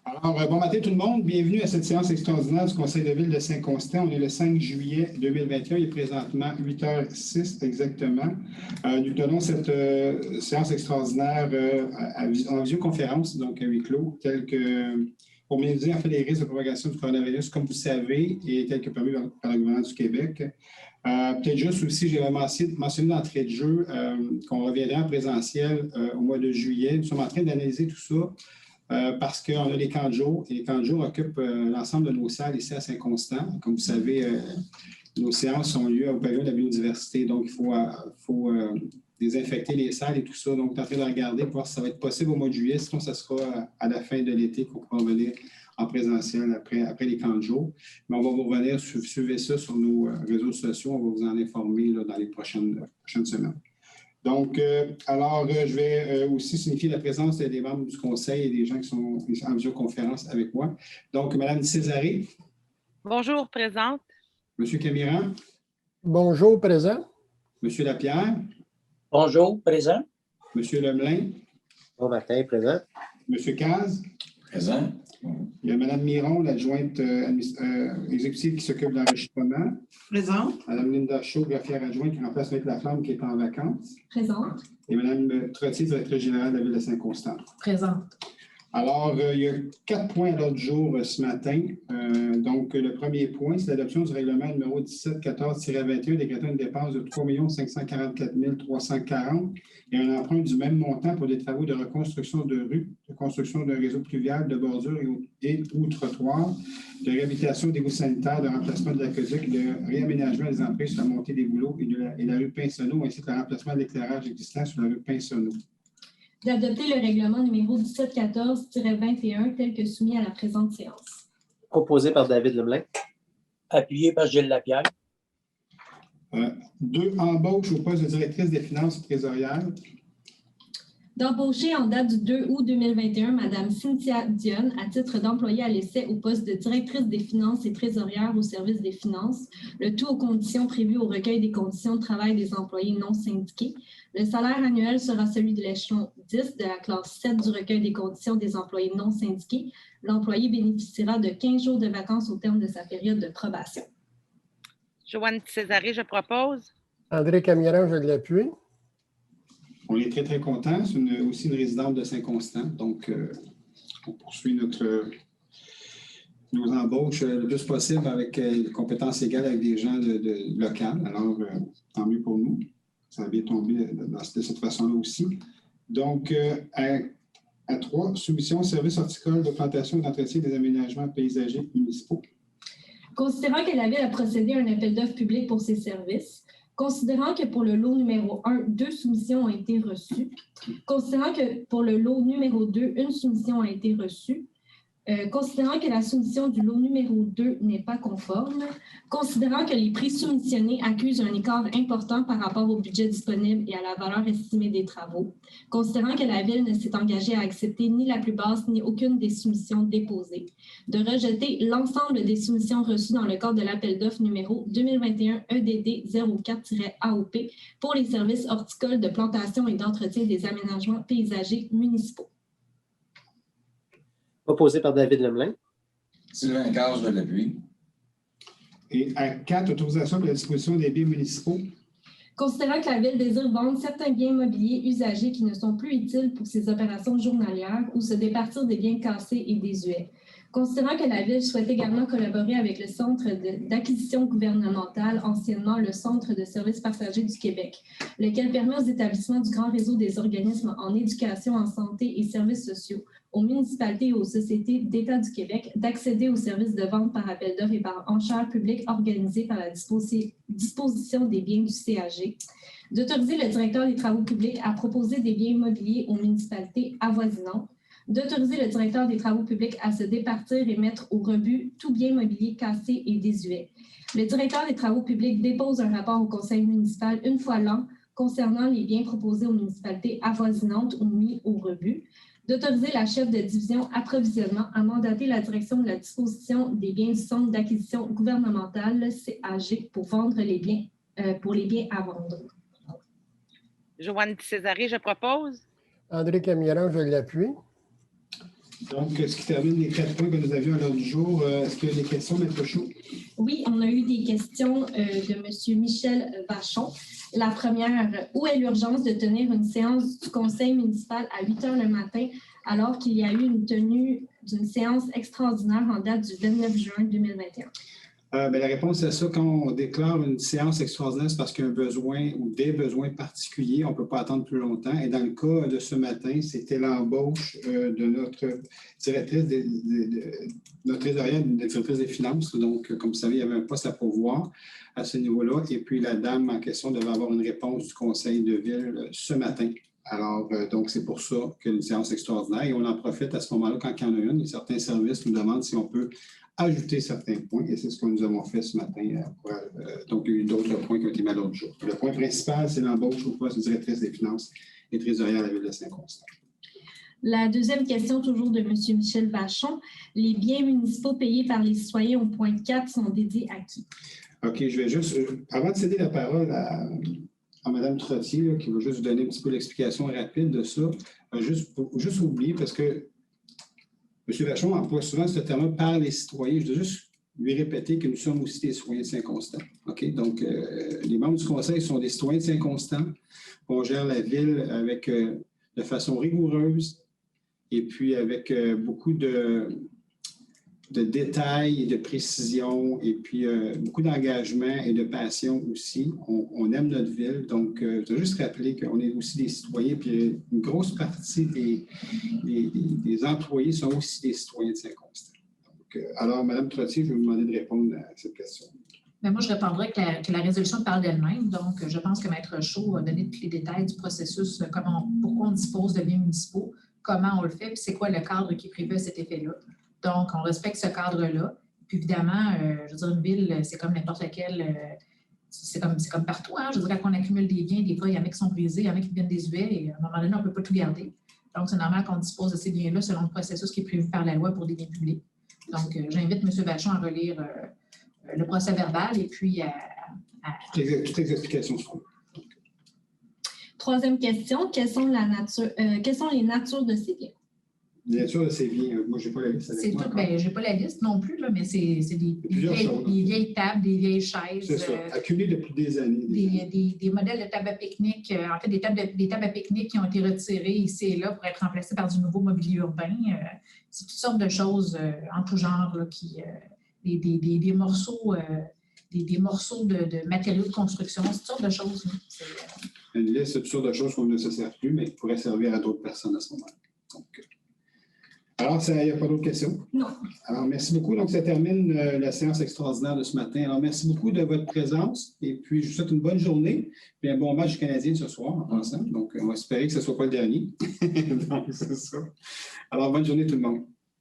Alors, bon matin tout le monde. Bienvenue à cette séance extraordinaire du Conseil de ville de Saint-Constant. On est le 5 juillet 2021. Il est présentement 8h06 exactement. Nous tenons cette séance extraordinaire en visioconférence, donc à huis clos, pour minimiser en fait les risques de propagation du coronavirus, comme vous savez, et tel que permis par le gouvernement du Québec. Peut-être juste aussi, j'avais mentionné d'entrée de jeu qu'on reviendrait en présentiel au mois de juillet. Nous sommes en train d'analyser tout ça. Parce qu'on a les camps de jour, et les camps de jour occupent l'ensemble de nos salles ici à Saint-Constant. Comme vous savez, nos séances ont lieu au pavillon de la biodiversité, donc il faut désinfecter les salles et tout ça. Donc, on est en train de regarder pour voir si ça va être possible au mois de juillet, sinon ça sera à la fin de l'été qu'on pourra revenir en présentiel après les camps de jour. Mais on va vous revenir, suivez ça sur nos réseaux sociaux, on va vous en informer là, dans les prochaines semaines. Donc, je vais aussi signifier la présence des membres du Conseil et des gens qui sont en visioconférence avec moi. Donc, Mme Césaré. Bonjour, présente. M. Camiran. Bonjour, présent. M. Lapierre. Bonjour, présent. M. Lemelin. Bon matin, présent. M. Caz. Présent. Il y a Mme Miron, l'adjointe exécutive qui s'occupe de l'enregistrement. Présente. Mme Linda Chaud, greffière adjointe qui remplace avec la flamme qui est en vacances. Présente. Et Mme Trottier, directrice générale de la Ville de Saint-Constant. Présente. Alors, il y a 4 points à l'ordre du jour ce matin. Donc, le premier point, c'est l'adoption du règlement numéro 1714-21 décrétant une dépense de 3 544 340 et un emprunt du même montant pour des travaux de reconstruction de rues, de construction d'un réseau pluvial, de bordures ou trottoirs, de réhabilitation d'égouts sanitaires, de remplacement de l'aqueduc, de réaménagement des entrées sur la montée des bouleaux et la rue Pinsonneau, ainsi que le remplacement de l'éclairage existant sur la rue Pinsonneau. D'adopter le règlement numéro 1714-21 tel que soumis à la présente séance. Proposé par David Lemelin. Appuyé par Gilles Lapierre. 2, embauche au poste de directrice des finances trésorières. D'embaucher en date du 2 août 2021 Mme Cynthia Dionne à titre d'employée à l'essai au poste de directrice des finances et trésorière au service des finances, le tout aux conditions prévues au recueil des conditions de travail des employés non syndiqués. Le salaire annuel sera celui de l'échelon 10 de la classe 7 du recueil des conditions des employés non syndiqués. L'employé bénéficiera de 15 jours de vacances au terme de sa période de probation. Joanne Césaré, je propose. André Camiran, je l'appuie. On est très, très contents. C'est aussi une résidente de Saint-Constant. Donc, on poursuit nos embauches le plus possible avec des compétences égales avec des gens locaux. Alors, tant mieux pour nous. Ça a bien tombé de cette façon-là aussi. Donc, à 3, soumission au service horticole de plantation et d'entretien des aménagements paysagers municipaux. Considérant que la Ville a procédé à un appel d'offres public pour ses services, considérant que pour le lot numéro 1, 2 soumissions ont été reçues, considérant que pour le lot numéro 2, une soumission a été reçue, considérant que la soumission du lot numéro 2 n'est pas conforme, considérant que les prix soumissionnés accusent un écart important par rapport au budget disponible et à la valeur estimée des travaux, considérant que la Ville ne s'est engagée à accepter ni la plus basse ni aucune des soumissions déposées, de rejeter l'ensemble des soumissions reçues dans le cadre de l'appel d'offres numéro 2021 EDD 04-AOP pour les services horticoles de plantation et d'entretien des aménagements paysagers municipaux. Proposé par David Lemelin. Sylvain Caz, je l'appuie. Et à 4, autorisation pour la disposition des biens municipaux. Considérant que la Ville désire vendre certains biens immobiliers usagés qui ne sont plus utiles pour ses opérations journalières ou se départir des biens cassés et désuets. Considérant que la Ville souhaite également collaborer avec le Centre d'acquisition gouvernementale, anciennement le Centre de services partagés du Québec, lequel permet aux établissements du grand réseau des organismes en éducation, en santé et services sociaux, aux municipalités et aux sociétés d'État du Québec d'accéder aux services de vente par appel d'offres et par enchères publiques organisées par la disposition des biens du CAG, d'autoriser le directeur des travaux publics à proposer des biens immobiliers aux municipalités avoisinantes, d'autoriser le directeur des travaux publics à se départir et mettre au rebut tout bien immobilier cassé et désuet. Le directeur des travaux publics dépose un rapport au conseil municipal une fois l'an concernant les biens proposés aux municipalités avoisinantes ou mis au rebut, d'autoriser la chef de division approvisionnement à mandater la direction de la disposition des biens du Centre d'acquisition gouvernementale, le CAG, pour vendre les biens, pour les biens à vendre. Joanne Césaré, je propose. André Camiran, je l'appuie. Donc, ce qui termine les 4 points que nous avions à l'ordre du jour. Est-ce qu'il y a des questions, Maître Chaud? Oui, on a eu des questions de M. Michel Vachon. La première, où est l'urgence de tenir une séance du conseil municipal à 8 heures le matin alors qu'il y a eu une tenue d'une séance extraordinaire en date du 29 juin 2021? La réponse à ça, quand on déclare une séance extraordinaire, c'est parce qu'il y a un besoin ou des besoins particuliers. On ne peut pas attendre plus longtemps. Et dans le cas de ce matin, c'était l'embauche de notre directrice, notre trésorière, directrice des finances. Donc, comme vous savez, il y avait un poste à pourvoir à ce niveau-là. Et puis, la dame en question devait avoir une réponse du conseil de ville ce matin. Alors, donc, c'est pour ça qu'il y a une séance extraordinaire. Et on en profite à ce moment-là, quand il y en a une, et certains services nous demandent si on peut ajouter certains points, et c'est ce que nous avons fait ce matin. Donc, il y a eu d'autres points qui ont été mis à l'ordre du jour. Le point principal, c'est l'embauche au poste de directrice des finances et trésorière à la ville de Saint-Constant. La deuxième question, toujours de M. Michel Vachon. Les biens municipaux payés par les citoyens au point 4 sont dédiés à qui? OK, je vais juste, avant de céder la parole à Mme Trottier, là, qui va juste vous donner un petit peu l'explication rapide de ça, juste oublier, parce que M. Vachon emploie souvent ce terme par les citoyens. Je dois juste lui répéter que nous sommes aussi des citoyens de Saint-Constant. OK? Donc, les membres du conseil sont des citoyens de Saint-Constant. On gère la ville avec, de façon rigoureuse et puis avec beaucoup de détails et de précision et puis beaucoup d'engagement et de passion aussi. On aime notre ville. Donc, je dois juste rappeler qu'on est aussi des citoyens, puis une grosse partie des employés sont aussi des citoyens de Saint-Constant. Donc, alors, Mme Trottier, je vais vous demander de répondre à cette question. Mais moi, je répondrai que la résolution parle d'elle-même. Donc, je pense que Maître Chaud a donné tous les détails du processus, pourquoi on dispose de biens municipaux, comment on le fait, puis c'est quoi le cadre qui est prévu à cet effet-là. Donc, on respecte ce cadre-là. Puis évidemment, je veux dire, une ville, c'est comme n'importe laquelle, c'est comme partout. Hein? Je veux dire, quand on accumule des biens, des fois, il y en a qui sont brisés, il y en a qui deviennent désuets, et à un moment donné, on ne peut pas tout garder. Donc, c'est normal qu'on dispose de ces biens-là selon le processus qui est prévu par la loi pour des biens publics. Donc, j'invite M. Vachon à relire le procès-verbal et puis à... Toutes les explications seront. Troisième question, quelles sont les natures de ces biens? La nature de ces biens, moi, je n'ai pas la liste avec moi. Je n'ai pas la liste non plus, là, mais c'est des vieilles tables, des vieilles chaises. C'est ça, accumulées depuis des années. Des modèles de tables à pique-nique, en fait, des tables à pique-nique qui ont été retirées ici et là pour être remplacées par du nouveau mobilier urbain. C'est toutes sortes de choses en tout genre, là, des morceaux, des morceaux de matériaux de construction, toutes sortes de choses. Une liste de toutes sortes de choses qu'on ne se sert plus, mais qui pourraient servir à d'autres personnes à ce moment-là. Alors, il n'y a pas d'autres questions? Non. Alors, merci beaucoup. Donc, ça termine la séance extraordinaire de ce matin. Alors, merci beaucoup de votre présence. Et puis, je vous souhaite une bonne journée. Puis, un bon match du Canadien ce soir, en passant. Donc, on va espérer que ce ne soit pas le dernier. Donc, c'est ça. Alors, bonne journée tout le monde.